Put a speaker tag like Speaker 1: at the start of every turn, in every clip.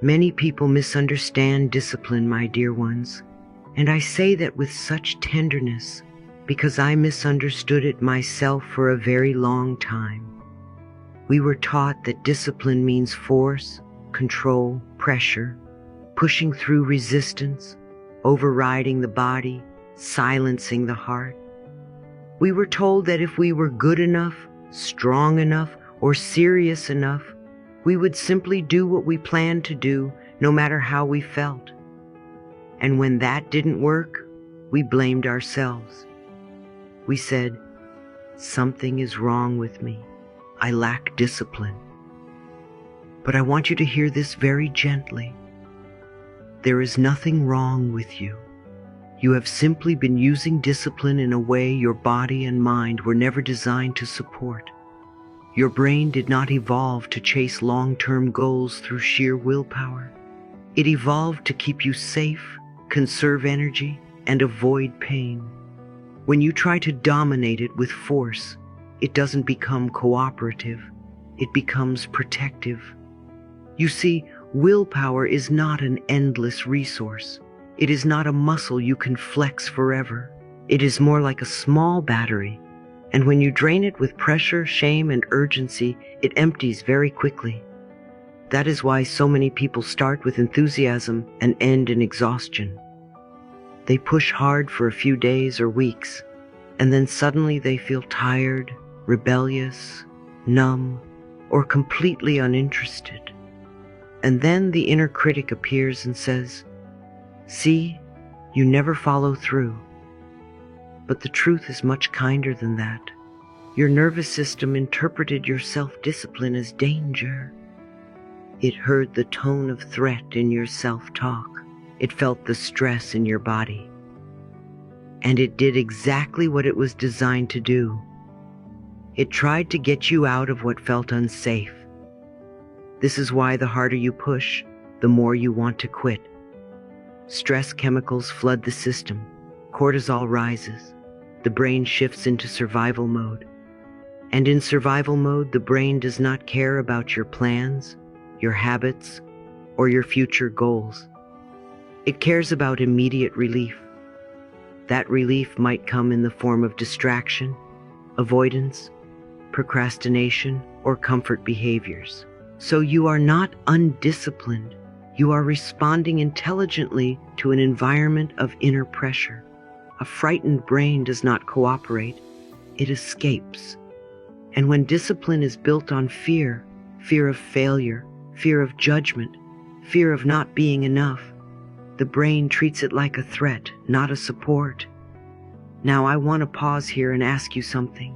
Speaker 1: Many people misunderstand discipline, my dear ones, and I say that with such tenderness because I misunderstood it myself for a very long time. We were taught that discipline means force, control, pressure, pushing through resistance, overriding the body, silencing the heart. We were told that if we were good enough, strong enough, or serious enough, we would simply do what we planned to do, no matter how we felt. And when that didn't work, we blamed ourselves. We said, "Something is wrong with me. I lack discipline." But I want you to hear this very gently. There is nothing wrong with you. You have simply been using discipline in a way your body and mind were never designed to support. Your brain did not evolve to chase long-term goals through sheer willpower. It evolved to keep you safe, conserve energy, and avoid pain. When you try to dominate it with force, it doesn't become cooperative. It becomes protective. You see, willpower is not an endless resource. It is not a muscle you can flex forever. It is more like a small battery, and when you drain it with pressure, shame, and urgency, it empties very quickly. That is why so many people start with enthusiasm and end in exhaustion. They push hard for a few days or weeks, and then suddenly they feel tired, rebellious, numb, or completely uninterested. And then the inner critic appears and says, "See, you never follow through." But the truth is much kinder than that. Your nervous system interpreted your self-discipline as danger. It heard the tone of threat in your self-talk. It felt the stress in your body. And it did exactly what it was designed to do. It tried to get you out of what felt unsafe. This is why the harder you push, the more you want to quit. Stress chemicals flood the system. Cortisol rises. The brain shifts into survival mode. And in survival mode, the brain does not care about your plans, your habits, or your future goals. It cares about immediate relief. That relief might come in the form of distraction, avoidance, procrastination, or comfort behaviors. So you are not undisciplined. You are responding intelligently to an environment of inner pressure. A frightened brain does not cooperate. It escapes. And when discipline is built on fear, fear of failure, fear of judgment, fear of not being enough, the brain treats it like a threat, not a support. Now I want to pause here and ask you something,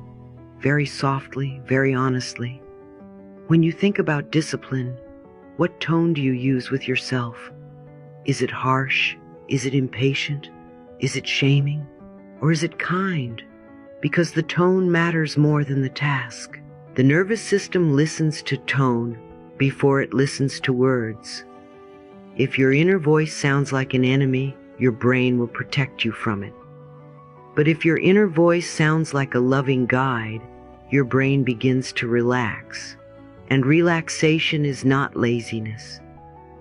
Speaker 1: very softly, very honestly. When you think about discipline, what tone do you use with yourself? Is it harsh? Is it impatient? Is it shaming? Or is it kind? Because the tone matters more than the task. The nervous system listens to tone before it listens to words. If your inner voice sounds like an enemy, your brain will protect you from it. But if your inner voice sounds like a loving guide, your brain begins to relax. And relaxation is not laziness.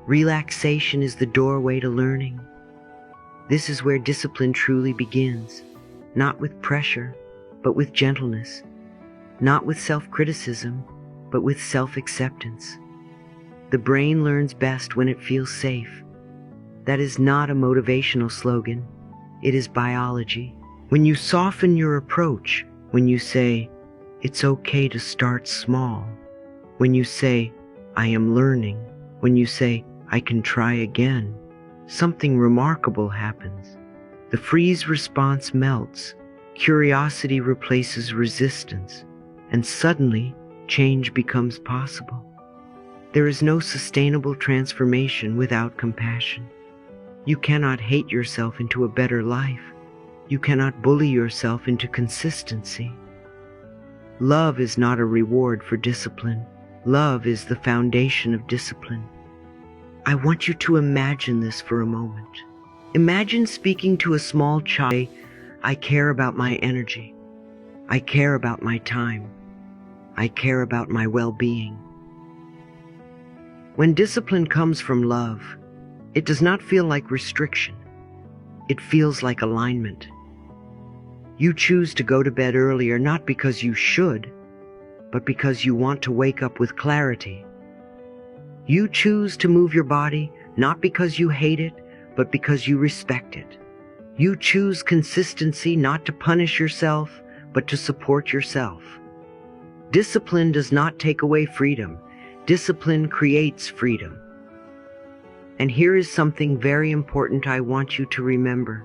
Speaker 1: Relaxation is the doorway to learning. This is where discipline truly begins, not with pressure, but with gentleness, not with self-criticism, but with self-acceptance. The brain learns best when it feels safe. That is not a motivational slogan. It is biology. When you soften your approach, when you say, "It's okay to start small," when you say, "I am learning," when you say, "I can try again," something remarkable happens. The freeze response melts, curiosity replaces resistance, and suddenly change becomes possible. There is no sustainable transformation without compassion. You cannot hate yourself into a better life. You cannot bully yourself into consistency. Love is not a reward for discipline. Love is the foundation of discipline. I want you to imagine this for a moment. Imagine speaking to a small child. "I care about my energy. I care about my time. I care about my well-being." When discipline comes from love, it does not feel like restriction. It feels like alignment. You choose to go to bed earlier not because you should, but because you want to wake up with clarity. You choose to move your body not because you hate it, but because you respect it. You choose consistency not to punish yourself, but to support yourself. Discipline does not take away freedom. Discipline creates freedom. And here is something very important I want you to remember.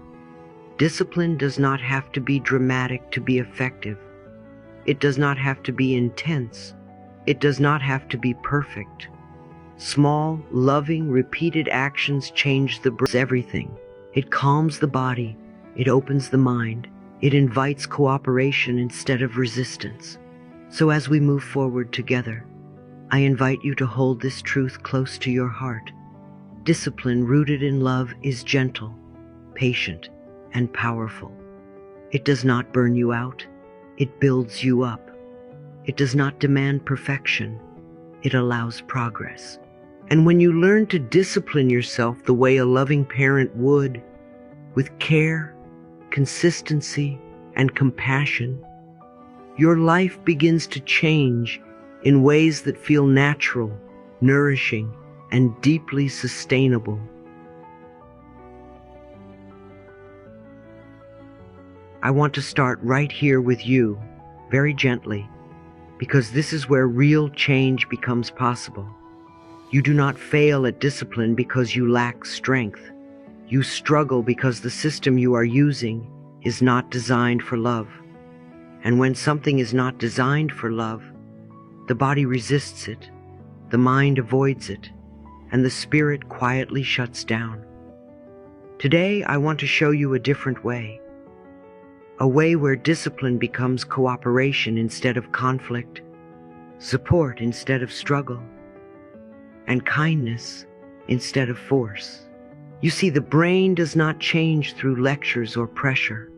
Speaker 1: Discipline does not have to be dramatic to be effective. It does not have to be intense. It does not have to be perfect. Small, loving, repeated actions change everything. It calms the body. It opens the mind. It invites cooperation instead of resistance. So as we move forward together, I invite you to hold this truth close to your heart. Discipline rooted in love is gentle, patient, and powerful. It does not burn you out. It builds you up. It does not demand perfection. It allows progress. And when you learn to discipline yourself the way a loving parent would, with care, consistency, and compassion, your life begins to change in ways that feel natural, nourishing, and deeply sustainable. I want to start right here with you, very gently, because this is where real change becomes possible. You do not fail at discipline because you lack strength. You struggle because the system you are using is not designed for love. And when something is not designed for love, the body resists it, the mind avoids it, and the spirit quietly shuts down. Today, I want to show you a different way. A way where discipline becomes cooperation instead of conflict, support instead of struggle, and kindness instead of force. You see, the brain does not change through lectures or pressure.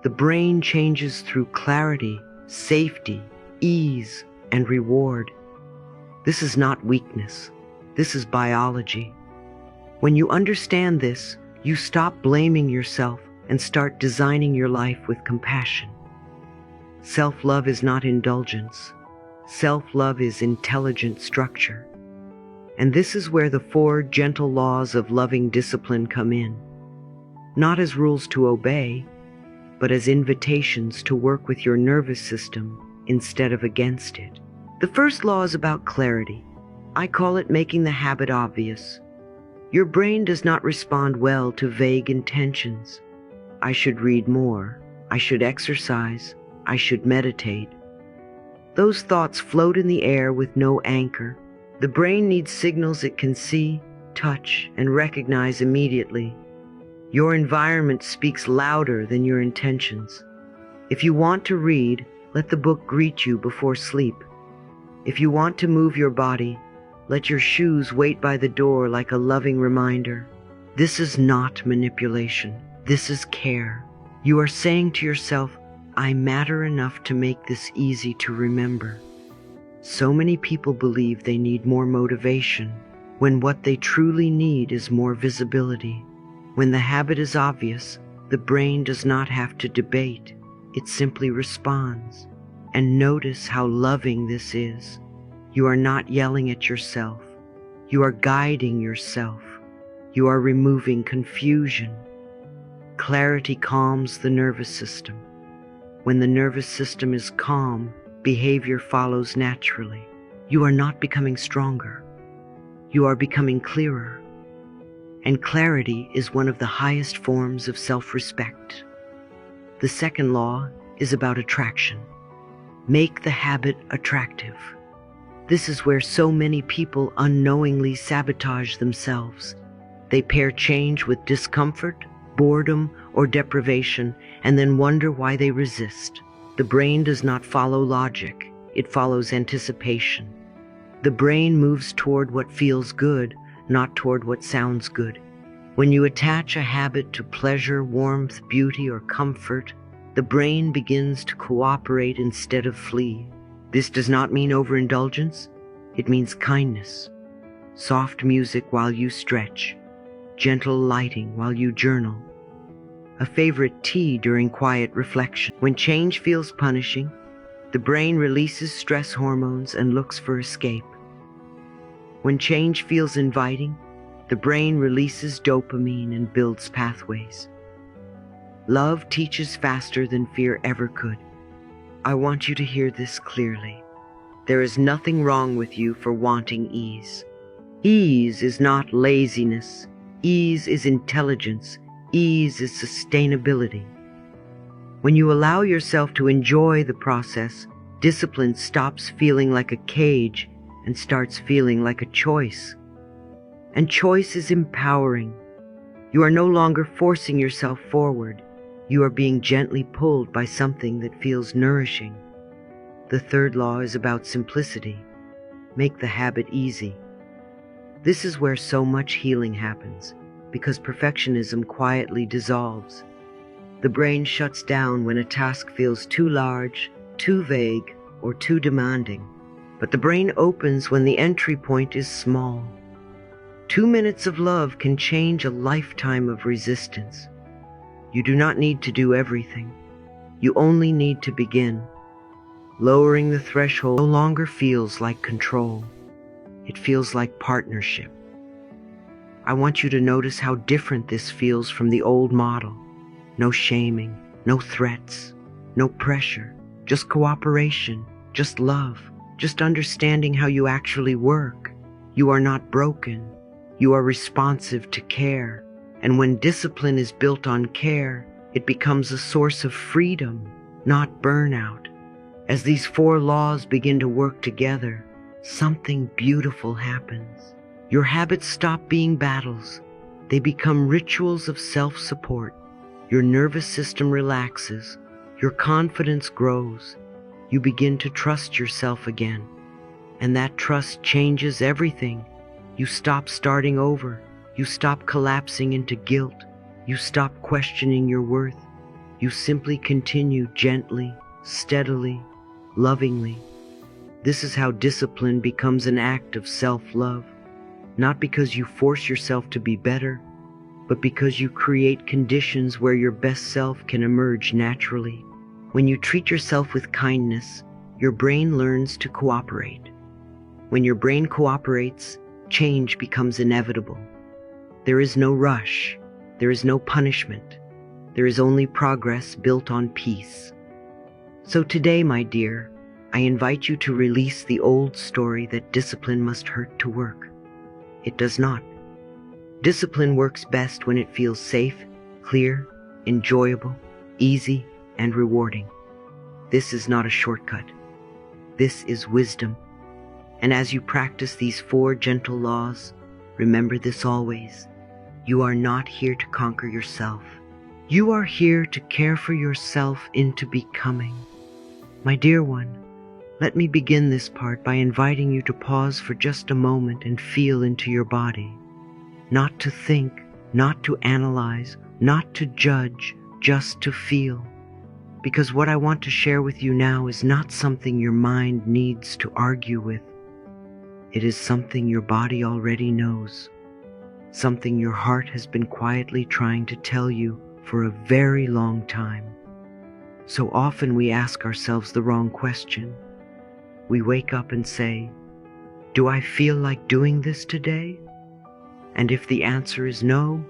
Speaker 1: The brain changes through clarity, safety, ease, and reward. This is not weakness. This is biology. When you understand this, you stop blaming yourself and start designing your life with compassion. Self-love is not indulgence. Self-love is intelligent structure. And this is where the 4 gentle laws of loving discipline come in. Not as rules to obey, but as invitations to work with your nervous system instead of against it. The first law is about clarity. I call it making the habit obvious. Your brain does not respond well to vague intentions. I should read more. I should exercise. I should meditate. Those thoughts float in the air with no anchor. The brain needs signals it can see, touch, and recognize immediately. Your environment speaks louder than your intentions. If you want to read, let the book greet you before sleep. If you want to move your body, let your shoes wait by the door like a loving reminder. This is not manipulation. This is care. You are saying to yourself, I matter enough to make this easy to remember. So many people believe they need more motivation, when what they truly need is more visibility. When the habit is obvious, the brain does not have to debate. It simply responds. And notice how loving this is. You are not yelling at yourself. You are guiding yourself. You are removing confusion. Clarity calms the nervous system. When the nervous system is calm, behavior follows naturally. You are not becoming stronger. You are becoming clearer. And clarity is one of the highest forms of self-respect. The second law is about attraction. Make the habit attractive. This is where so many people unknowingly sabotage themselves. They pair change with discomfort, boredom, or deprivation, and then wonder why they resist. The brain does not follow logic. It follows anticipation. The brain moves toward what feels good, not toward what sounds good. When you attach a habit to pleasure, warmth, beauty, or comfort, the brain begins to cooperate instead of flee. This does not mean overindulgence. It means kindness. soft music while you stretch, gentle lighting while you journal, a favorite tea during quiet reflection. When change feels punishing, the brain releases stress hormones and looks for escape. When change feels inviting, the brain releases dopamine and builds pathways. Love teaches faster than fear ever could. I want you to hear this clearly. There is nothing wrong with you for wanting ease. Ease is not laziness. Ease is intelligence. Ease is sustainability. When you allow yourself to enjoy the process, discipline stops feeling like a cage and starts feeling like a choice. And choice is empowering. You are no longer forcing yourself forward. You are being gently pulled by something that feels nourishing. The third law is about simplicity. Make the habit easy. This is where so much healing happens, because perfectionism quietly dissolves. The brain shuts down when a task feels too large, too vague, or too demanding. But the brain opens when the entry point is small. 2 minutes of love can change a lifetime of resistance. You do not need to do everything. You only need to begin. Lowering the threshold no longer feels like control. It feels like partnership. I want you to notice how different this feels from the old model. No shaming, no threats, no pressure, just cooperation, just love, just understanding how you actually work. You are not broken. You are responsive to care. And when discipline is built on care, it becomes a source of freedom, not burnout. As these 4 laws begin to work together, something beautiful happens. Your habits stop being battles. They become rituals of self-support. Your nervous system relaxes. Your confidence grows. You begin to trust yourself again. And that trust changes everything. You stop starting over. You stop collapsing into guilt. You stop questioning your worth. You simply continue gently, steadily, lovingly. This is how discipline becomes an act of self-love, not because you force yourself to be better, but because you create conditions where your best self can emerge naturally. When you treat yourself with kindness, your brain learns to cooperate. When your brain cooperates, change becomes inevitable. There is no rush. There is no punishment. There is only progress built on peace. So today, my dear, I invite you to release the old story that discipline must hurt to work. It does not. Discipline works best when it feels safe, clear, enjoyable, easy, and rewarding. This is not a shortcut. This is wisdom. And as you practice these 4 gentle laws, remember this always. You are not here to conquer yourself. You are here to care for yourself into becoming. My dear one, let me begin this part by inviting you to pause for just a moment and feel into your body. Not to think, not to analyze, not to judge, just to feel. Because what I want to share with you now is not something your mind needs to argue with. It is something your body already knows. Something your heart has been quietly trying to tell you for a very long time. So often we ask ourselves the wrong question. We wake up and say, "Do I feel like doing this today?" And if the answer is no,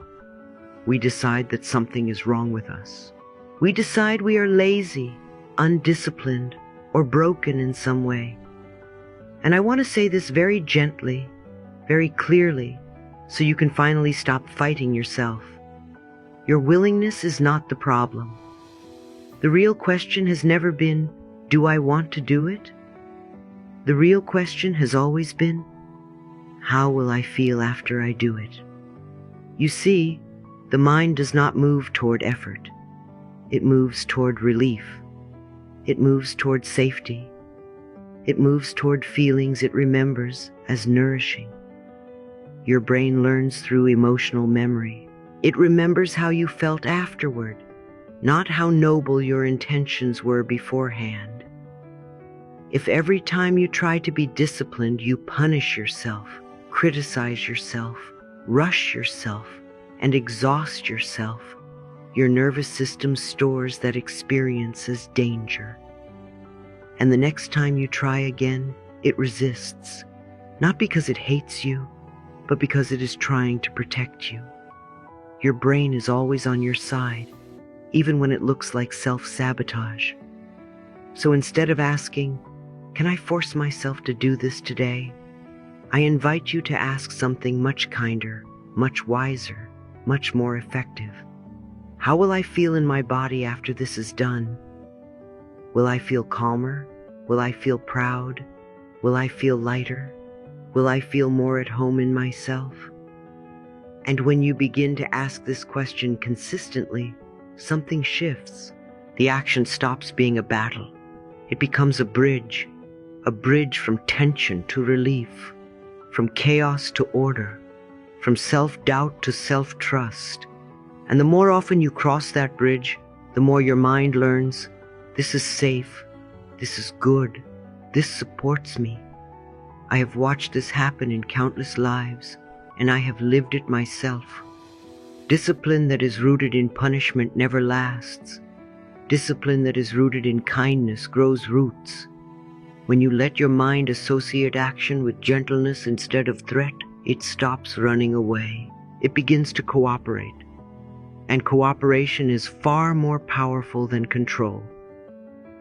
Speaker 1: we decide that something is wrong with us. We decide we are lazy, undisciplined, or broken in some way. And I want to say this very gently, very clearly, so you can finally stop fighting yourself. Your willingness is not the problem. The real question has never been, do I want to do it? The real question has always been, how will I feel after I do it? You see, the mind does not move toward effort. It moves toward relief. It moves toward safety. It moves toward feelings it remembers as nourishing. Your brain learns through emotional memory. It remembers how you felt afterward, not how noble your intentions were beforehand. If every time you try to be disciplined, you punish yourself, criticize yourself, rush yourself, and exhaust yourself, your nervous system stores that experience as danger. And the next time you try again, it resists, not because it hates you, but because it is trying to protect you. Your brain is always on your side, even when it looks like self-sabotage. So instead of asking, "Can I force myself to do this today?" I invite you to ask something much kinder, much wiser, much more effective. How will I feel in my body after this is done? Will I feel calmer? Will I feel proud? Will I feel lighter? Will I feel more at home in myself? And when you begin to ask this question consistently, something shifts. The action stops being a battle. It becomes a bridge from tension to relief, from chaos to order, from self-doubt to self-trust. And the more often you cross that bridge, the more your mind learns, this is safe, this is good, this supports me. I have watched this happen in countless lives, and I have lived it myself. Discipline that is rooted in punishment never lasts. Discipline that is rooted in kindness grows roots. When you let your mind associate action with gentleness instead of threat, it stops running away. It begins to cooperate. And cooperation is far more powerful than control.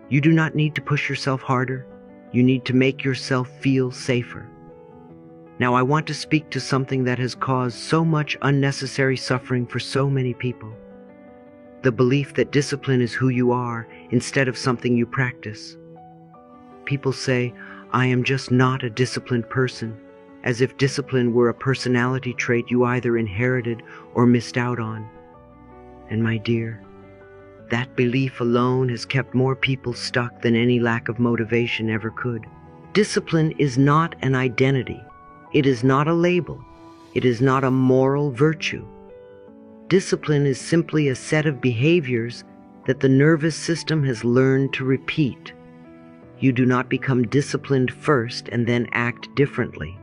Speaker 1: You do not need to push yourself harder. You need to make yourself feel safer. Now, I want to speak to something that has caused so much unnecessary suffering for so many people. The belief that discipline is who you are instead of something you practice. People say, "I am just not a disciplined person," as if discipline were a personality trait you either inherited or missed out on. And my dear, that belief alone has kept more people stuck than any lack of motivation ever could. Discipline is not an identity. It is not a label. It is not a moral virtue. Discipline is simply a set of behaviors that the nervous system has learned to repeat. You do not become disciplined first and then act differently.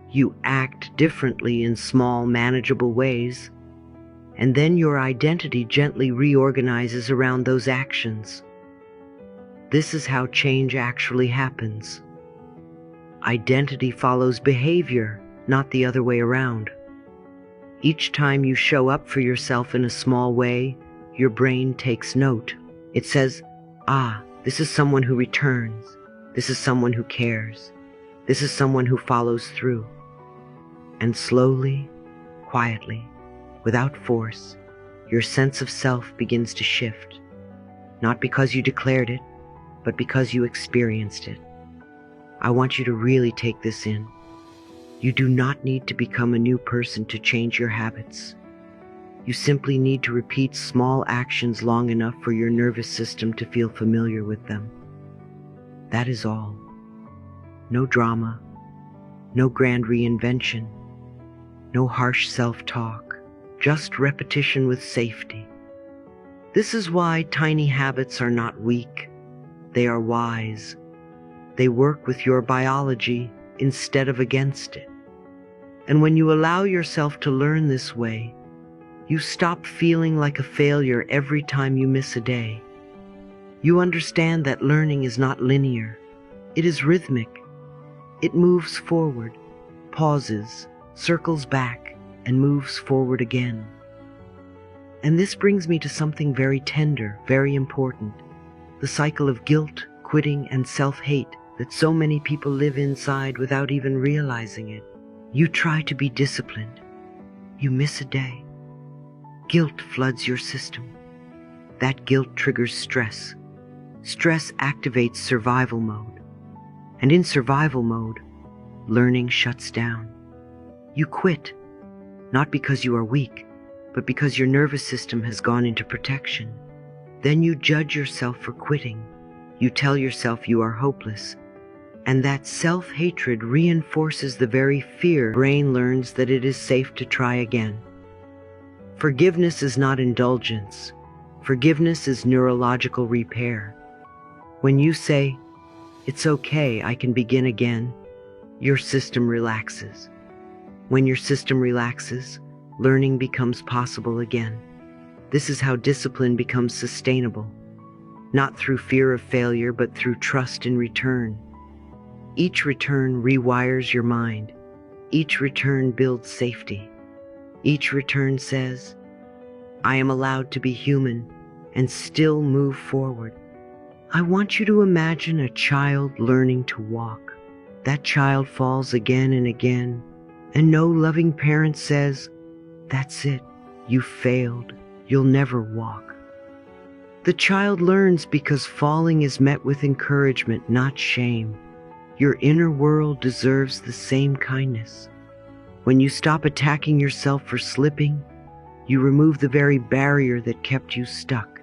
Speaker 1: You act differently in small, manageable ways, and then your identity gently reorganizes around those actions. This is how change actually happens. Identity follows behavior, not the other way around. Each time you show up for yourself in a small way, your brain takes note. It says, this is someone who returns. This is someone who cares. This is someone who follows through. And slowly, quietly, without force, your sense of self begins to shift. Not because you declared it, but because you experienced it. I want you to really take this in. You do not need to become a new person to change your habits. You simply need to repeat small actions long enough for your nervous system to feel familiar with them. That is all. No drama, no grand reinvention, no harsh self-talk, just repetition with safety. This is why tiny habits are not weak. They are wise. They work with your biology instead of against it. And when you allow yourself to learn this way, you stop feeling like a failure every time you miss a day. You understand that learning is not linear. It is rhythmic. It moves forward, pauses, circles back, and moves forward again. And this brings me to something very tender, very important. The cycle of guilt, quitting, and self-hate that so many people live inside without even realizing it. You try to be disciplined. You miss a day. Guilt floods your system. That guilt triggers stress. Stress activates survival mode. And in survival mode, learning shuts down. You quit, not because you are weak, but because your nervous system has gone into protection. Then you judge yourself for quitting. You tell yourself you are hopeless. And that self-hatred reinforces the very fear. The brain learns that it is safe to try again. Forgiveness is not indulgence. Forgiveness is neurological repair. When you say, "It's okay, I can begin again," your system relaxes. When your system relaxes, learning becomes possible again. This is how discipline becomes sustainable, not through fear of failure, but through trust in return. Each return rewires your mind. Each return builds safety. Each return says, I am allowed to be human and still move forward. I want you to imagine a child learning to walk. That child falls again and again, and no loving parent says, that's it, you failed, you'll never walk. The child learns because falling is met with encouragement, not shame. Your inner world deserves the same kindness. When you stop attacking yourself for slipping, you remove the very barrier that kept you stuck.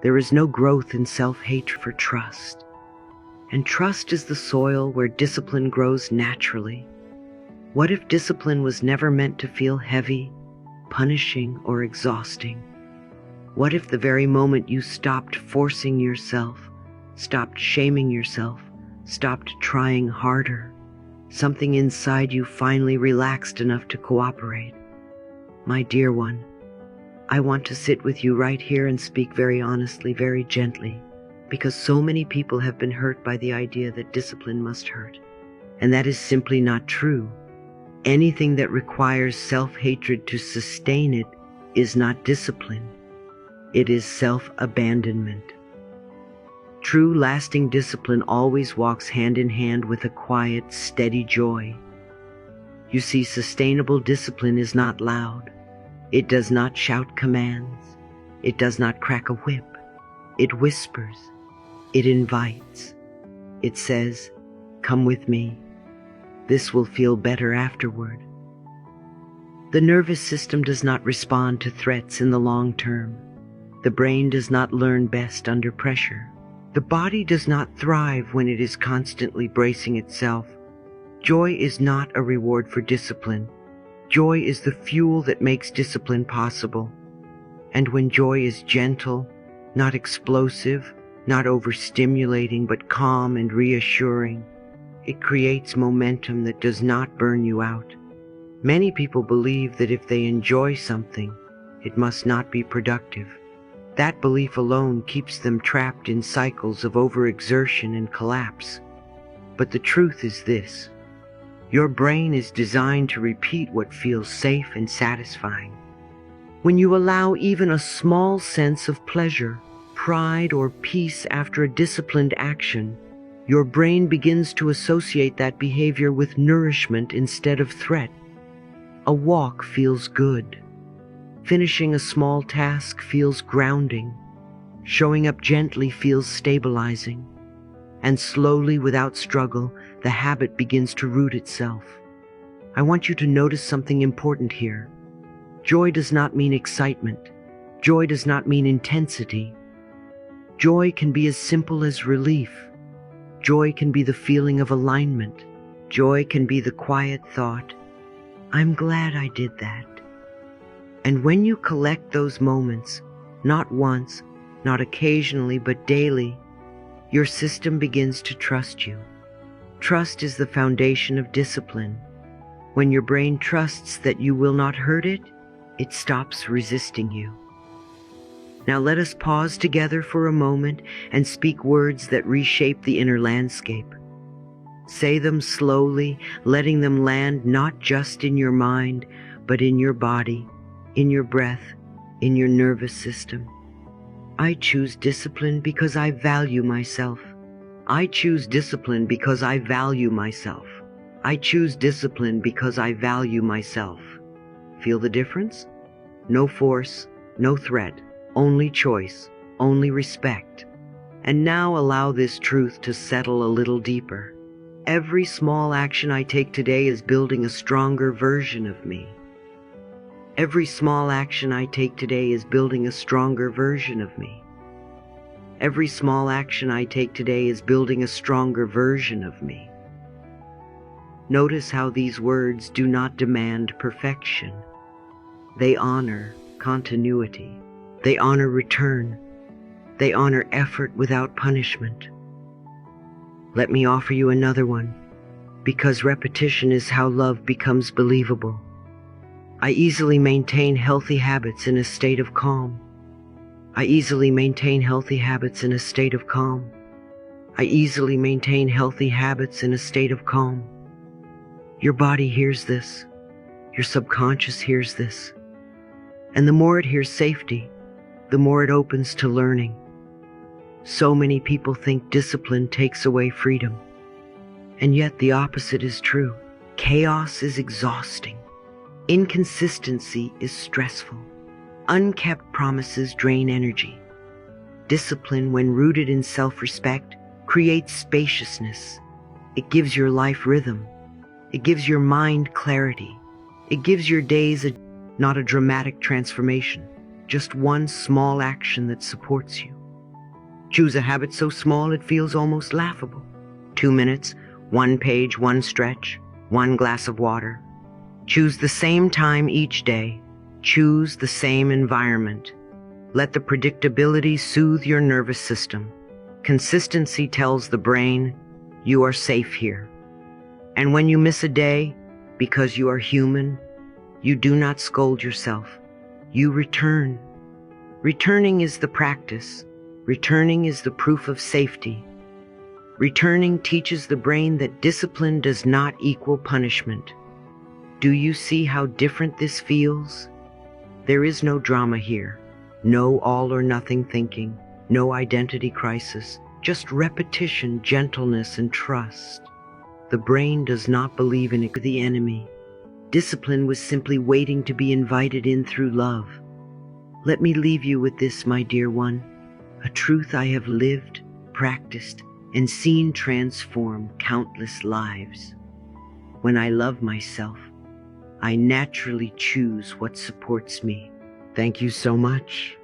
Speaker 1: There is no growth in self-hatred for trust. And trust is the soil where discipline grows naturally. What if discipline was never meant to feel heavy, punishing, or exhausting? What if the very moment you stopped forcing yourself, stopped shaming yourself, stopped trying harder, something inside you finally relaxed enough to cooperate? My dear one, I want to sit with you right here and speak very honestly, very gently, because so many people have been hurt by the idea that discipline must hurt. And that is simply not true. Anything that requires self-hatred to sustain it is not discipline. It is self-abandonment. True, lasting discipline always walks hand in hand with a quiet, steady joy. You see, sustainable discipline is not loud. It does not shout commands. It does not crack a whip. It whispers. It invites. It says, come with me. This will feel better afterward. The nervous system does not respond to threats in the long term. The brain does not learn best under pressure. The body does not thrive when it is constantly bracing itself. Joy is not a reward for discipline. Joy is the fuel that makes discipline possible. And when joy is gentle, not explosive, not overstimulating, but calm and reassuring, it creates momentum that does not burn you out. Many people believe that if they enjoy something, it must not be productive. That belief alone keeps them trapped in cycles of overexertion and collapse. But the truth is this: your brain is designed to repeat what feels safe and satisfying. When you allow even a small sense of pleasure, pride, or peace after a disciplined action, your brain begins to associate that behavior with nourishment instead of threat. A walk feels good. Finishing a small task feels grounding. Showing up gently feels stabilizing. And slowly, without struggle, the habit begins to root itself. I want you to notice something important here. Joy does not mean excitement. Joy does not mean intensity. Joy can be as simple as relief. Joy can be the feeling of alignment. Joy can be the quiet thought, I'm glad I did that. And when you collect those moments, not once, not occasionally, but daily, your system begins to trust you. Trust is the foundation of discipline. When your brain trusts that you will not hurt it, it stops resisting you. Now let us pause together for a moment and speak words that reshape the inner landscape. Say them slowly, letting them land not just in your mind, but in your body, in your breath, in your nervous system. I choose discipline because I value myself. I choose discipline because I value myself. I choose discipline because I value myself. Feel the difference? No force, no threat, only choice, only respect. And now allow this truth to settle a little deeper. Every small action I take today is building a stronger version of me. Every small action I take today is building a stronger version of me. Every small action I take today is building a stronger version of me. Notice how these words do not demand perfection. They honor continuity. They honor return. They honor effort without punishment. Let me offer you another one. because repetition is how love becomes believable. I easily maintain healthy habits in a state of calm. I easily maintain healthy habits in a state of calm. I easily maintain healthy habits in a state of calm. Your body hears this. Your subconscious hears this. And the more it hears safety, the more it opens to learning. So many people think discipline takes away freedom. And yet the opposite is true. Chaos is exhausting. Inconsistency is stressful. Unkept promises drain energy. Discipline, when rooted in self-respect, creates spaciousness. It gives your life rhythm. It gives your mind clarity. It gives your days not a dramatic transformation, just one small action that supports you. Choose a habit so small it feels almost laughable. 2 minutes, 1 page, 1 stretch, 1 glass of water. Choose the same time each day. Choose the same environment. Let the predictability soothe your nervous system. Consistency tells the brain, you are safe here. And when you miss a day, because you are human, you do not scold yourself. You return. Returning is the practice. Returning is the proof of safety. Returning teaches the brain that discipline does not equal punishment. Do you see how different this feels? There is no drama here, no all or nothing thinking, no identity crisis, just repetition, gentleness, and trust. The brain does not believe in the enemy. Discipline was simply waiting to be invited in through love. Let me leave you with this, my dear one, a truth I have lived, practiced, and seen transform countless lives. When I love myself, I naturally choose what supports me. Thank you so much.